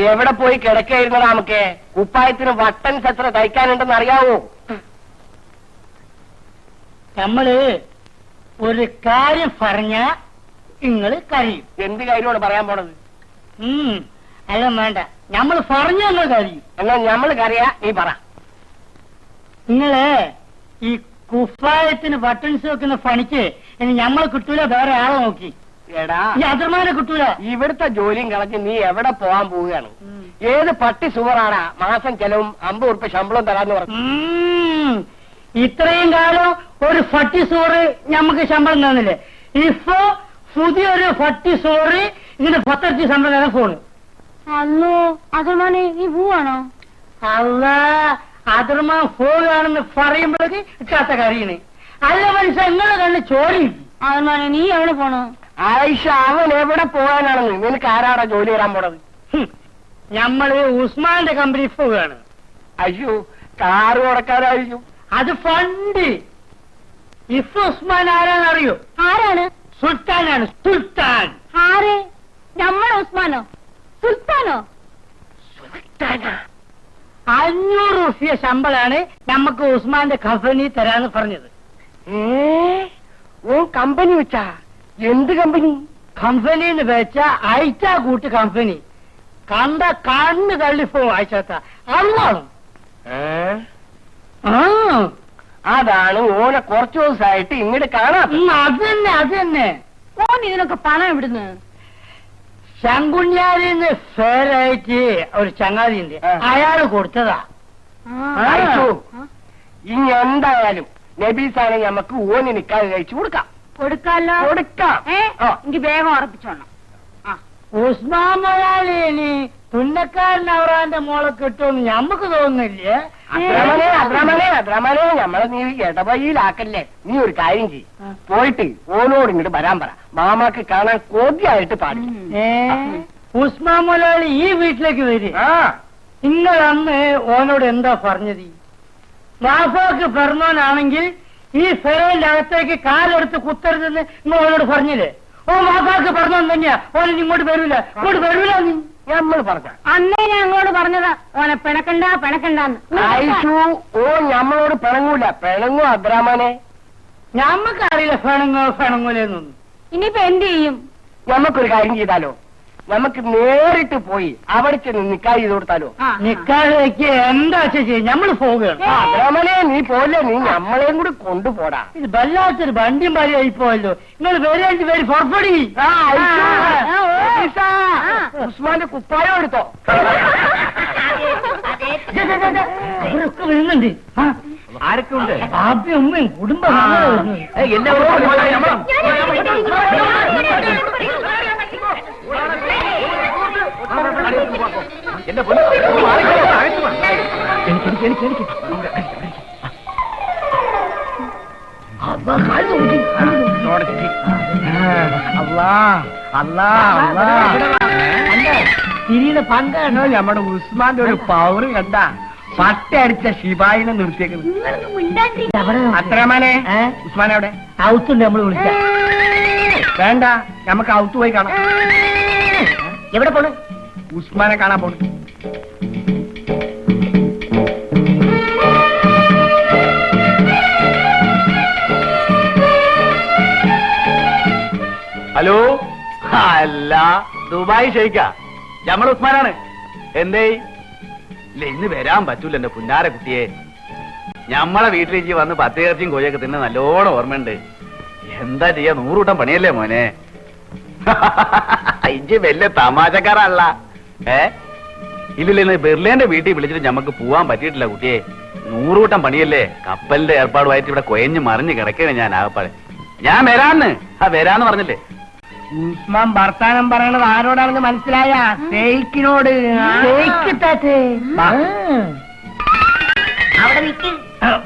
എവിടെ പോയി കിടക്കായിരുന്നു നമുക്ക്? കുപ്പായത്തിന് ബട്ടൺസ് എത്ര തയ്ക്കാനുണ്ടെന്ന് അറിയാവോ? നമ്മള് ഒരു കാര്യം പറഞ്ഞ നിങ്ങള് കരയും. എന്ത് കാര്യമാണ് പറയാൻ പോണത്? അല്ല വേണ്ട, നമ്മൾ പറഞ്ഞ നിങ്ങൾ കരയും. എന്നാൽ ഞമ്മള് കരയാ, നീ പറ. നിങ്ങള് ഈ കുപ്പായത്തിന് ബട്ടൺസ് വെക്കുന്ന പണിക്ക് ഇനി ഞമ്മള് കിട്ടൂല, വേറെ ആളെ നോക്കി. എടാ, ഈ അതിർമാനെ കിട്ടൂല. ഇവിടുത്തെ ജോലിയും കളഞ്ഞ് നീ എവിടെ പോവാൻ പോവുകയാണ്? ഏത് പട്ടി സുവറാടാ മാസം ചെലവും 50 ഉറുപ്പിക ശമ്പളം തരാന്ന് പറഞ്ഞു? ഇത്രയും കാലം ഒരു പട്ടി സോറ് ഞമ്മക്ക് ശമ്പളം തന്നില്ലേ? ഇപ്പൊ പുതിയൊരു പട്ടി സോറ് ഇങ്ങനെ 10 ഇരട്ടി ശമ്പളം തരാൻ ഫോണ്. അല്ലോ അതിർമാനെ നീ പോവാണോ? അല്ല, അതിർമാൻ പോവുകയാണെന്ന് പറയുമ്പോഴേക്ക് ഇട്ടാത്ത കറിയണ്. അല്ല മനുഷ്യ, നിങ്ങളെ കണ്ണ് ചോരി. അതിർമാനെ നീ എവിടെ പോണോ? ആയിഷ, അവൻ എവിടെ പോകാനാണെന്ന് നിനക്ക് ആരാടാ ജോലി വരാൻ പോണത്? ഞമ്മള് ഉസ്മാന്റെ കമ്പനി പോവുകയാണ്. അയ്യോ, കാറ് കൊടുക്കാനായിരിക്കും. അത് ഫണ്ട്. ഇഫ് ഉസ്മാൻ ആരാന്നറിയോ? ആരാണ്? സുൽത്താനാണ്, സുൽത്താൻ. ആര്? നമ്മളെ ഉസ്മാനോ? സുൽത്താനോ? 500 രൂപ ശമ്പളാണ് നമുക്ക് ഉസ്മാന്റെ കമ്പനി തരാന്ന് പറഞ്ഞത്. ഓ കമ്പനി വെച്ചാ? എന്ത് കമ്പനി? കമ്പനി എന്ന് വെച്ചാ അയച്ച കൂട്ട് കമ്പനി. കണ്ട കണ്ണ് തള്ളിപ്പോ അയച്ചാത്ത അതാണ്. അതാണ് ഓനെ കുറച്ചു ദിവസമായിട്ട് ഇങ്ങോട്ട് കാണാം. അത് തന്നെ. ഓൻ ഇതിനൊക്കെ പണം എവിടുന്ന്? ശങ്കുഞ്ഞാലിന്ന് ഫെയറായിട്ട് ഒരു ചങ്ങാതിയുണ്ട്, അയാള് കൊടുത്തതാ. ഇനി എന്തായാലും നബീസാണ് നമുക്ക് ഓന് നിക്കാതെ കഴിച്ചു കൊടുക്കാം. കൊടുക്കാലോ? കൊടുക്കാം. എനിക്ക് വേഗം ഉറപ്പിച്ചോണം. ഉസ്മാൻ മൊയാളി തുന്നക്കാരൻ അവറാന്റെ മോളെ കിട്ടുമെന്ന് ഞമ്മക്ക് തോന്നുന്നില്ലേ? അദ്രമനെ നമ്മളെ നീ ഇടവയിലാക്കല്ലേ. നീ ഒരു കാര്യം ചെയ്യ്, പോയിട്ട് ഓനോട് ഇങ്ങോട്ട് വരാൻ പറ. മാമാക്ക് കാണാൻ കൊതിയായിട്ട് പാടി. ഉസ്മാൻ മൊയാളി ഈ വീട്ടിലേക്ക് വരും. നിങ്ങൾ അന്ന് ഓനോട് എന്താ പറഞ്ഞത്? വാപ്പാക്ക് പറഞ്ഞോനാണെങ്കിൽ ഈ ഫെറോന്റെ അകത്തേക്ക് കാലെടുത്ത് കുത്തരുതെന്ന് നിങ്ങൾ ഓനോട് പറഞ്ഞില്ലേ? ഓ വാപ്പാക്ക് പറഞ്ഞോ തന്നെയാ ഓന് ഇങ്ങോട്ട് വരൂല, ഇങ്ങോട്ട് വരൂല. നീ നമ്മൾ പറഞ്ഞ അന്നേ ഞാൻ അങ്ങോട്ട് പറഞ്ഞതാ ഓനെ പിണക്കണ്ടാന്ന്. ഓ നമ്മളോട് പിണങ്ങൂല. പിണങ്ങൂ അബ്രാമനെ? ഞമ്മക്കറിയില്ല പിണങ്ങൂലെന്നൊന്നും. ഇനിയിപ്പോ എന്ത് ചെയ്യും? നമുക്കൊരു കാര്യം ചെയ്താലോ? നമുക്ക് നേരിട്ട് പോയി അവിടെ ചെന്ന് നിക്കാ ചെയ്ത് കൊടുത്താലോ? നിക്കാതൊക്കെ എന്താ ചെയ്യും? ഞമ്മള് പോവുകയാണ്. അബ്രാമനെ നീ പോലെ, നീ നമ്മളെയും കൂടി കൊണ്ടുപോടാ. ഇത് വല്ലാത്തൊരു വണ്ടിയും ഭാര്യയായി പോയല്ലോ. നിങ്ങൾ വരേണ്ടി വരും പുറപ്പെടി. ഉസ്മാന്റെ കുപ്പായം എടുത്തോ? അവരൊക്കെ വരുന്നുണ്ട്. ആരൊക്കെ ഉണ്ട്? ബാപ്പയും ഉമ്മയും കുടുംബം. തിരിയുടെ പങ്കാണോ നമ്മുടെ ഉസ്മാന്റെ ഒരു പവർ കണ്ട? പട്ടയടിച്ച ശിവായിനെ നിർത്തിയേക്കുന്നത്. അത്രമാനെ ഉസ്മാൻ എവിടെ? ഔത്തുണ്ട്. നമ്മൾ വിളിച്ച വേണ്ട, നമുക്ക് ഔത്ത് പോയി കാണാം. എവിടെ പോണു? ഉസ്മാനെ കാണാൻ പോണു. ഹലോ, അല്ല ദുബായ് ഷെയ്ക്ക, നമ്മൾ ഉസ്മാനാണ്. എന്തേ ഇല്ല, ഇന്ന് വരാൻ പറ്റൂല എന്റെ പുന്നാര കുട്ടിയെ. ഞമ്മളെ വീട്ടിലേക്ക് വന്ന് 10 ഇറച്ചിയും കോഴിയൊക്കെ തിന്നെ നല്ലോണം ഓർമ്മയുണ്ട്. എന്താ ചെയ്യാ, 100 കൂട്ടം പണിയല്ലേ മോനെ. ഇജ്ജ് വലിയ തമാശക്കാരല്ല. ഇല്ലില്ല, ബെർലിന്റെ വീട്ടിൽ വിളിച്ചിട്ട് ഞമ്മക്ക് പോവാൻ പറ്റിയിട്ടില്ല കുട്ടിയെ. 100 കൂട്ടം പണിയല്ലേ. കപ്പലിന്റെ ഏർപ്പാടുമായിട്ട് ഇവിടെ കൊയഞ്ഞ് മറിഞ്ഞ് കിടക്കണേ ഞാൻ ആകപ്പാടെ. ഞാൻ വരാന്ന് പറഞ്ഞില്ലേ. ഉസ്മാൻ വർത്താനം പറയണത് ആരോടാണെന്ന് മനസ്സിലായ? ഷെയ്ക്കിനോട്. അവിടെ നിൽക്കും.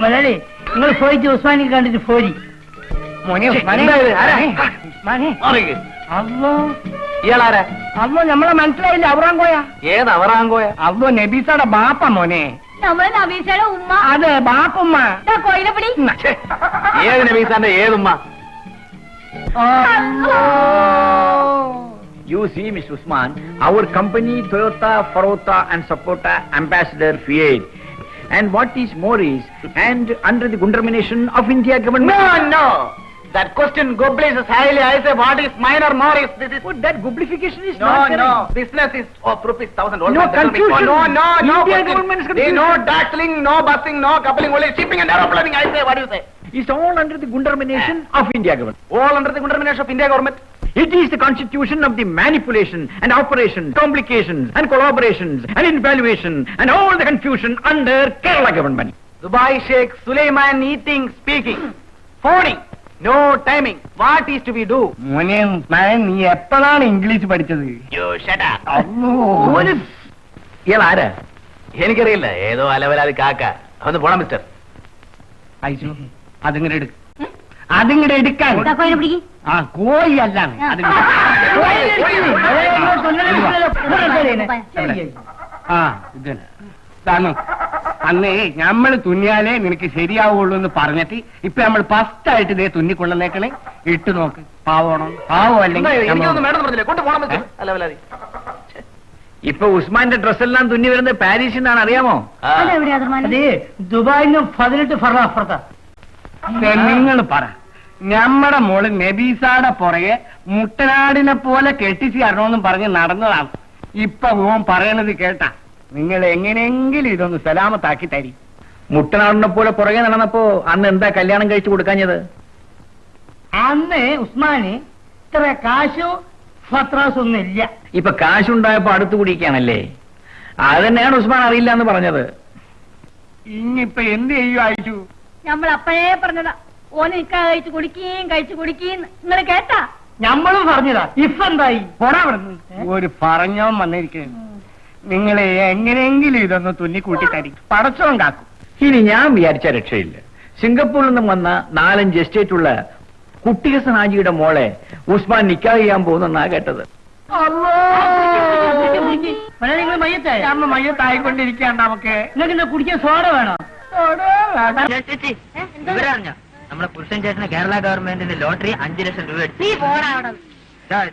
മലയാളി, നിങ്ങൾ പോയിട്ട് ഉസ്മാനെ കണ്ടിട്ട് പോരി. ഇയാളാരാ? അല്ലോ നമ്മളെ മനസ്സിലായില്ല. അവറാങ്കോയാ. ഏത് അവറാങ്കോയ? അവോ നബീസയുടെ ബാപ്പ മോനെ. നമ്മളെ നബീസയുടെ ഉമ്മ. അതെ, ബാപ്പുമ്മ. കൊയിലപ്പടി. ഏത് നബീസാന്റെ ഏതുമ്മ? You see, Mr. Usman, our company Toyota, Farota and Sapota Ambassador Fiat. And what is more is, and under the domination of India government. No. That question goblises highly. I say, what is minor, more is this is. But that goblification is No, not correct. no. Business is of rupees 1,000. No confusion. No. India question. government is There confused. no dazzling, no busing, no coupling, only shipping and aeroplaning. I say, what do you say? It's all under the domination of India government. All under the domination of India government. It is the constitution of the manipulation and operation, complications and collaborations and invaluation and all the confusion under Kerala government. Dubai Sheikh Suleiman eating, speaking, phoning, no timing. What is to be do? മോനെ ഉസ്മാൻ, നീ എപ്പോഴാണ് English പഠിച്ചത്? You shut up. ആരാ? എനിക്കറിയില്ല, ഏതോ അലവലാതി കാക്ക. ഒന്ന് പോണം മിസ്റ്റർ. അയച്ചു അതിങ്ങടെ എടുക്ക, അതിങ്ങടെ എടുക്കാൻ. കോയിനെ പിടിക്ക്. ആ കോയി അല്ലാണ് ആ ഇത് താനോ അന്നേ ഞമ്മള് തുന്നിയാലേ നിനക്ക് ശരിയാവുള്ളൂ എന്ന് പറഞ്ഞിട്ട് ഇപ്പൊ നമ്മൾ ഫസ്റ്റ് ആയിട്ട് ഇതേ തുന്നിക്കൊള്ളുന്നേക്കണേ. ഇട്ട് നോക്ക്, പാവണം പാവം എനിക്കൊന്നും വേണമെന്ന് പറഞ്ഞില്ലേ, കൊണ്ട് പോണം മിസ്റ്റർ. അലവലാതി. ഇപ്പൊ ഉസ്മാന്റെ ഡ്രസ്സെല്ലാം തുന്നി വരുന്നത് പാരീസിൽ നിന്നാണ്, അറിയാമോ? അതെവിടെയാ അതിർമാനം? അതെ, ദുബായിന്നും 18 ഫറ അപ്പുറത്താ. നിങ്ങൾ പറ, ഞമ്മടെ മോള് നബീസാടെ പുറകെ മുട്ടനാടിനെ പോലെ കെട്ടിച്ച് തരണമെന്നും പറഞ്ഞ് നടന്നതാണ്. ഇപ്പൊ ഓൻ പറയണത് കേട്ടാ നിങ്ങൾ എങ്ങനെയെങ്കിലും ഇതൊന്ന് സലാമത്താക്കി തരി. മുട്ടനാടിനെ പോലെ പുറകെ നടന്നപ്പോ അന്ന് എന്താ കല്യാണം കഴിച്ചു കൊടുക്കാഞ്ഞത്? അന്ന് ഉസ്മാന് ഇത്ര കാശോ ഫത്രാസോ ഒന്നും ഇല്ല. ഇപ്പൊ കാശുണ്ടായപ്പോ അടുത്തു കുടിക്കുകയാണല്ലേ. അത് തന്നെയാണ് ഉസ്മാൻ അറിയില്ല എന്ന് പറഞ്ഞത്. ഇനിയിപ്പൊ എന്ത് ചെയ്യും അയച്ചു? നമ്മൾ അപ്പഴേ പറഞ്ഞതാ, ഓന് നിക്കാ കഴിച്ചു കുടിക്കീന്ന്. നിങ്ങൾ കേട്ടാ? ഞമ്മളും പറഞ്ഞതാ. ഇഫ് എന്തായി? പോടാ അവിടുന്ന്. ഒരു പറഞ്ഞോ വന്നിരിക്കുന്നു. നിങ്ങളെ എങ്ങനെയെങ്കിലും ഇതൊന്ന് തുന്നിക്കൂട്ടി തരി, പടച്ചോൻ കാക്കും. ഇനി ഞാൻ വിചാരിച്ച രക്ഷയില്ല. സിംഗപ്പൂരിൽ നിന്നും വന്ന 4-5 എസ്റ്റേറ്റ് ഉള്ള കുട്ടിഹസൻ ഹാജിയുടെ മോളെ ഉസ്മാൻ നിക്കാഹ് ചെയ്യാൻ പോകുന്നെന്നാ കേട്ടത്. നിങ്ങൾ മയ്യത്തായി? അമ്മ മയ്യത്തായിക്കൊണ്ടിരിക്കുകയാണ്. നമുക്ക് നിങ്ങൾക്ക് എന്താ കുടിക്കാൻ സോഡ വേണോ? ചേച്ചി വിവരറിഞ്ഞോ? നമ്മുടെ പുരുഷൻ ചേട്ടന് കേരള ഗവൺമെന്റിന്റെ ലോട്ടറി 5 ലക്ഷം രൂപ അടിച്ചു. നീ പോടാ അവിടെ.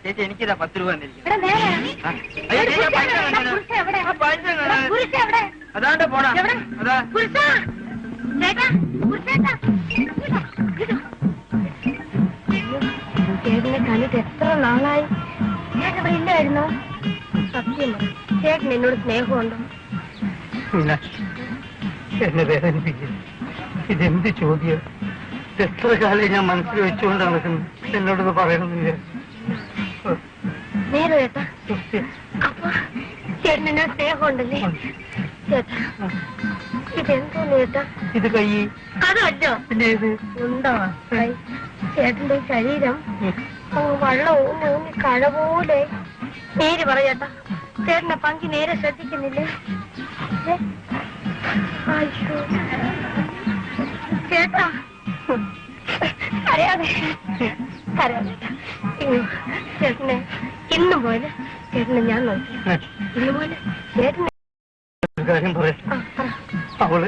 ചേച്ചി എനിക്കിതാ 10 രൂപ തന്നിരിക്കുന്നു. എടാ നേരെ ഇറങ്ങി. അയ്യോ, പുരുഷ ചേച്ചി, പൈസ എവിടെ? വേണം. പുരുഷ എവിടെ? ആ, പൈസ വേണം. പുരുഷ എവിടെ? അതാണ്ട് പോടാ. എവിടെ? അതാ. പുരുഷ ചേട്ടാ, പുരുഷേട്ടാ. ചേട്ടനെ കണ്ടിട്ട് എത്ര നാളായി. ചേട്ടൻ ഇവിടെ ഇല്ലായിരുന്നോ? സത്യം പറ, ചേട്ടൻ എന്നോട് സ്നേഹമുണ്ടോ? എന്നെ വേദനിപ്പിക്കുക. ഇതെന്ത് ചോദ്യം? എത്ര കാലം ഞാൻ മനസ്സിൽ വെച്ചുകൊണ്ട് നടക്കുന്നു. എന്നോടൊന്ന് പറയണമെന്നില്ല. നേരെ ചേട്ടാ. അപ്പൊ ചേട്ടൻ എന്നോട് സ്നേഹമുണ്ടല്ലേ? ചേട്ടാ ഇതെന്തോന്ന് ചേട്ടാ? ഇത് കൈ അതല്ലോ. പിന്നെ ഇത് ഉണ്ടോ കൈ? ചേട്ടന്റെ ശരീരം വള്ളം ഊന്നി ഊന്നി കഴ പോലെ. നേര് പറ ചേട്ടാ, ചേട്ടന്റെ പങ്കി നേരെ ശ്രദ്ധിക്കുന്നില്ലേ? അയ്യോ ചേട്ടാ, അറിയാതെ അറിയാതെ ചേട്ടനെ ഇന്ന് പോലെ ചേട്ടനെ ഞാൻ നോക്കി. ഇന്ന് പോലെ ചേട്ടനെ കാര്യം പറയട്ടെ. അവള്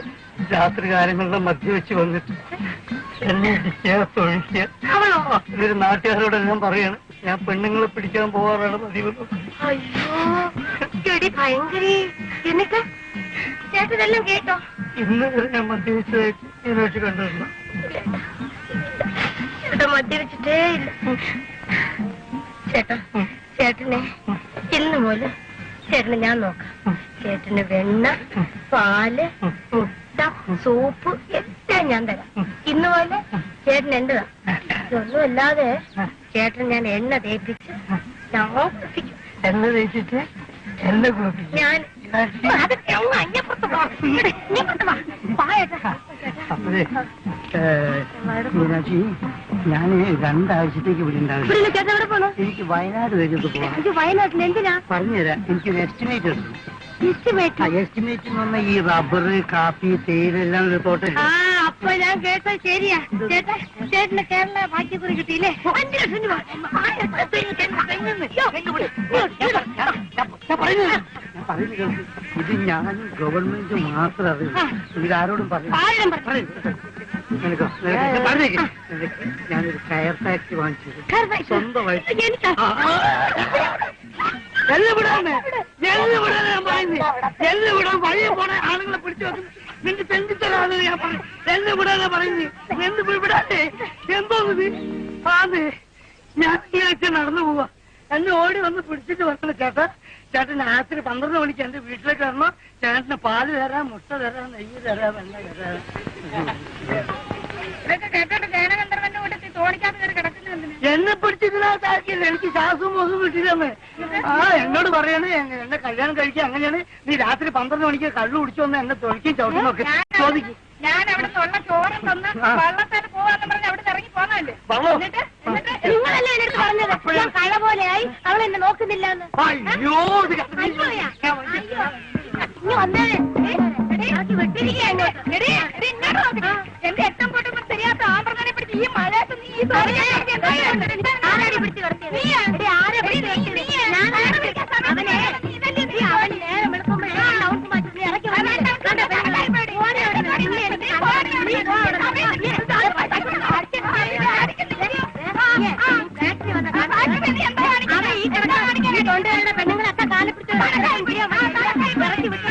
രാത്രി കാലങ്ങളുടെ മധ്യ വെച്ച് വന്നിട്ട് എന്നെ തൊഴിക്കുക. ഇതൊരു നാട്ടുകാരോടെല്ലാം പറയാണ് ഞാൻ പെണ്ണുങ്ങളെ പിടിക്കാൻ പോവാറാണ് പതിവ്. അയ്യോ ചെടി ഭയങ്കര. എന്നിട്ട് ചേട്ടനെല്ലാം കേട്ടോ? ഇന്ന് വരെ ഞാൻ മദ്യവെച്ചതായിട്ട് ഇതിനോട്ട് കണ്ടിരുന്നു. ചേട്ടാ മദ്യവെച്ചിട്ടേ ഇല്ല. ചേട്ടാ ചേട്ടനെ ഇന്ന് പോലെ ചേട്ടനെ ഞാൻ നോക്കാം. ചേട്ടന് വെണ്ണ, പാല്, മുട്ട, സൂപ്പ് എല്ലാം ഞാൻ തരാം. ഇന്ന് പോലെ ചേട്ടൻ എന്റെതാ. ഇതൊന്നും അല്ലാതെ ചേട്ടൻ ഞാൻ എണ്ണ തേപ്പിച്ച് ഞാൻ കുളിപ്പിക്കും. എണ്ണ തേച്ചിട്ട് എന്നെ കുളിപ്പിക്കും. ഞാൻ അതൊക്കെ അങ്ങ് അഞ്ഞപ്പുറത്ത് പോകാം. ഇങ്ങോട്ട് വാ. പായേട്ടാ. അപ്പഴേ മീനാക്ഷി, ഞാൻ 2 ആഴ്ചത്തേക്ക് ഇവിടെ ഉണ്ടാവില്ല. ഇവിടെ ചേട്ടൻ എവിടെ പോണു? എനിക്ക് വയനാട് വരെയൊക്കെ പോവാം. ഇത് വയനാട്ടിൽ എന്തിനാ? പറഞ്ഞുതരാം. എനിക്കൊരു എസ്റ്റിമേറ്റ് ഉണ്ട്. എസ്റ്റിമേറ്റ്? എസ്റ്റിമേറ്റ് എന്ന് പറഞ്ഞാൽ ഈ റബ്ബർ, കാപ്പി, തേയില എല്ലാം ഒരു തോട്ടം. ആ അപ്പൊ ഞാൻ കേട്ടത് ശരിയാ. ചേട്ടാ ചേട്ടന് കേരള ഭാഗ്യക്കുറി കിട്ടിയില്ലേ? 5 ലക്ഷം രൂപ. ഇത് ഞാൻ ഗവൺമെന്റ് മാത്രം അറിയില്ല. ഇതാരോടും പറയും. ഞാനൊരു കയർ ടാക്സി വാങ്ങിച്ചത് സ്വന്തമായിട്ട്. എല്ലാം വിടാന്ന് എല്ലാം വിടാൻ ഞാൻ പറയുന്നത് എല്ലാം വിടാൻ വഴിയെ പോണ ആളുകളെ പിടിച്ചു വെക്കുന്നു നിന്റെ തെണ്ടിത്തരാണ് ഞാൻ പറഞ്ഞു എല്ലാം വിടാനാ പറയുന്നത് എന്ത് വിടാനേ എന്തോന്നത് ആന്ന് ഞാൻ ഈ ആഴ്ച നടന്നു പോവാ എന്നെ ഓടി വന്ന് പിടിച്ചിട്ട് വരണം ചേട്ടാ ചേട്ടൻ രാത്രി 12 മണിക്ക് എന്റെ വീട്ടിലേക്ക് വരണം ചേട്ടന് പാല് തരാം മുട്ട തരാം നെയ്യ് തരാം എണ്ണ തരാം എന്നെ പിടിച്ചിട്ടില്ലാത്താക്കില്ല എനിക്ക് ശ്വാസവും ഒന്നും കിട്ടില്ലെന്ന് എന്നോട് പറയണേ എന്നെ കല്യാണം കഴിക്കുക അങ്ങനെയാണ് നീ രാത്രി 12 മണിക്ക് കള്ളു കുടിച്ചു വന്ന് എന്നെ തൊഴിക്കും ചവിട്ടുന്നൊക്കെ ചോദിക്കും ഞാൻ അവിടെ തൊള്ള ചോറും തന്ന് വള്ളത്തേന് പോവാന്ന് പറഞ്ഞ് അവിടെ ഇറങ്ങി പോന്നല്ലേ നിങ്ങളല്ലേ എന്നെ പറഞ്ഞത് ഞാൻ കഴ പോലെയായി അവൾ എന്നെ നോക്കുന്നില്ലെന്ന് അയ്യോ എന്റെ എട്ടം പൊട്ടുമ്പോൾ தெரியாத ആമ്പ്രനെ പിടിച്ച് ഈ മഴയത്ത് നീ പെണ്ണുങ്ങളൊക്കെ കാലപ്പിടിച്ച് ഇറക്കി വിട്ടു